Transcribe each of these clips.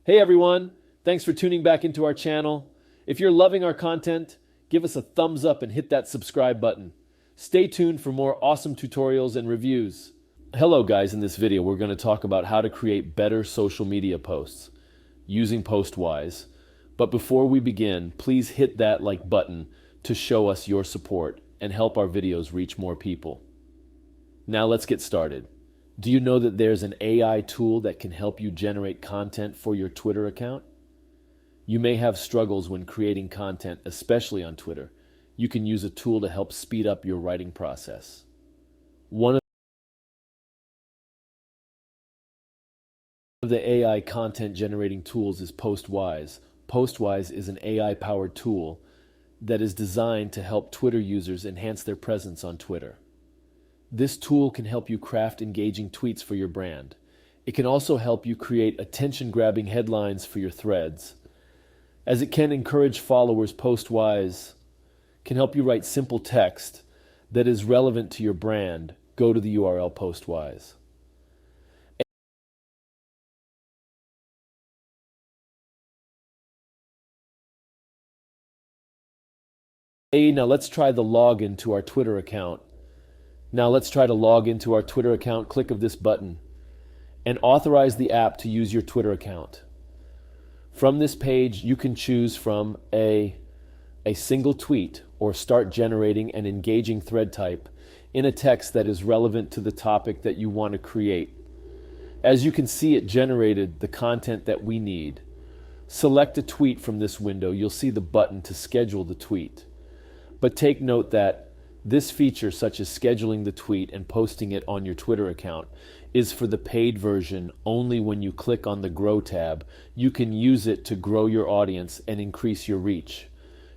Hey everyone, thanks for tuning back into our channel. If you're loving our content, give us a thumbs up and hit that subscribe button. Stay tuned for more awesome tutorials and reviews. Hello guys, in this video we're going to talk about how to create better social media posts using PostWise. But before we begin, please hit that like button to show us your support and help our videos reach more people. Now let's get started. Do you know that there's an AI tool that can help you generate content for your Twitter account? You may have struggles when creating content, especially on Twitter. You can use a tool to help speed up your writing process. One of the AI content generating tools is PostWise. PostWise is an AI-powered tool that is designed to help Twitter users enhance their presence on Twitter. This tool can help you craft engaging tweets for your brand. It can also help you create attention-grabbing headlines for your threads. As it can encourage followers, PostWise can help you write simple text that is relevant to your brand. Go to the URL PostWise. Now let's try the login to our Twitter account. Click of this button and authorize the app to use your Twitter account. From this page, you can choose from a single tweet or start generating an engaging thread type in a text that is relevant to the topic that you want to create. As you can see, it generated the content that we need. Select a tweet from this window. You'll see the button to schedule the tweet. But take note that this feature, such as scheduling the tweet and posting it on your Twitter account, is for the paid version only. When you click on the Grow tab, you can use it to grow your audience and increase your reach.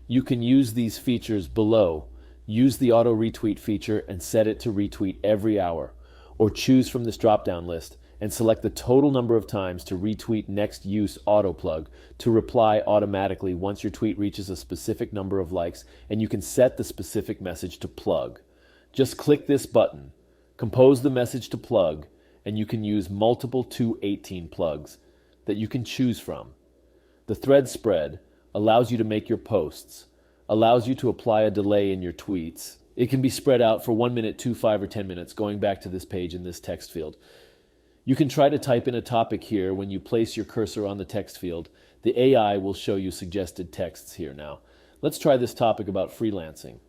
You can use these features below. Use the auto retweet feature and set it to retweet every hour, or choose from this drop-down list and select the total number of times to retweet next use auto plug to reply automatically once your tweet reaches a specific number of likes, and you can set the specific message to plug. Just click this button, compose the message to plug, and you can use multiple 218 plugs that you can choose from. The thread spread allows you to make your posts, allows you to apply a delay in your tweets. It can be spread out for 1 minute, 2, 5, or 10 minutes, going back to this page in this text field. You can try to type in a topic here. When you place your cursor on the text field, the AI will show you suggested texts here now. Let's try this topic about freelancing.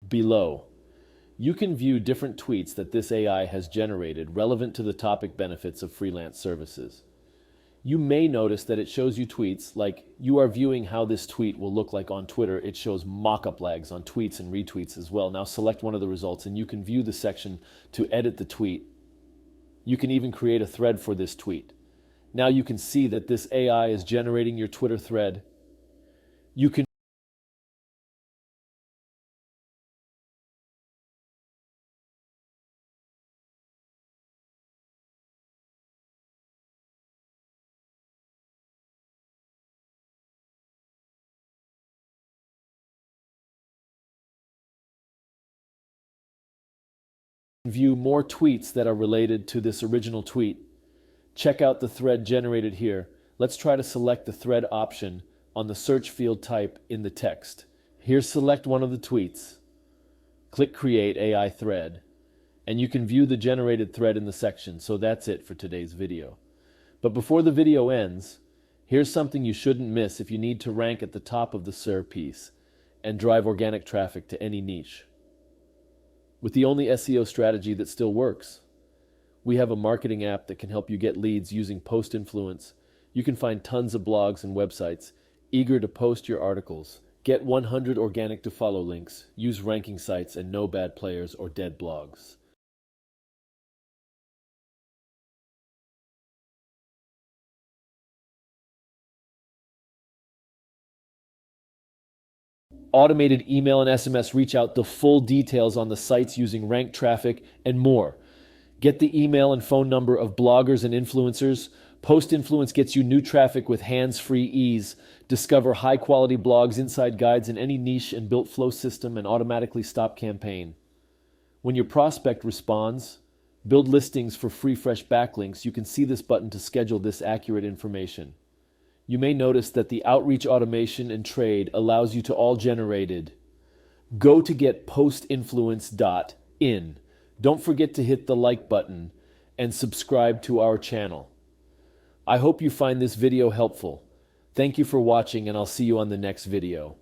Below, you can view different tweets that this AI has generated relevant to the topic benefits of freelance services. You may notice that it shows you tweets like you are viewing how this tweet will look like on Twitter. It shows mock-up lags on tweets and retweets as well. Now select one of the results and you can view the section to edit the tweet. You can even create a thread for this tweet. Now you can see that this AI is generating your Twitter thread. You can view more tweets that are related to this original tweet. Check out the thread generated here. Let's try to select the thread option on the search field type in the text. Here, select one of the tweets. Click Create AI Thread, and you can view the generated thread in the section. So that's it for today's video. But before the video ends, here's something you shouldn't miss if you need to rank at the top of the SER piece and drive organic traffic to any niche. With the only SEO strategy that still works. We have a marketing app that can help you get leads using post influence. You can find tons of blogs and websites eager to post your articles. Get 100 organic to follow links. Use ranking sites and no bad players or dead blogs. Automated email and SMS reach out, the full details on the sites using ranked traffic and more. Get the email and phone number of bloggers and influencers Post Influence gets you new traffic with hands-free ease. Discover high-quality blogs, inside guides in any niche and built flow system, and automatically stop campaign. When your prospect responds, build listings for free fresh backlinks. You can see this button to schedule this accurate information. You may notice that the outreach automation and trade allows you to all generated. Go to get postinfluence.in. Don't forget to hit the like button and subscribe to our channel. I hope you find this video helpful. Thank you for watching, and I'll see you on the next video.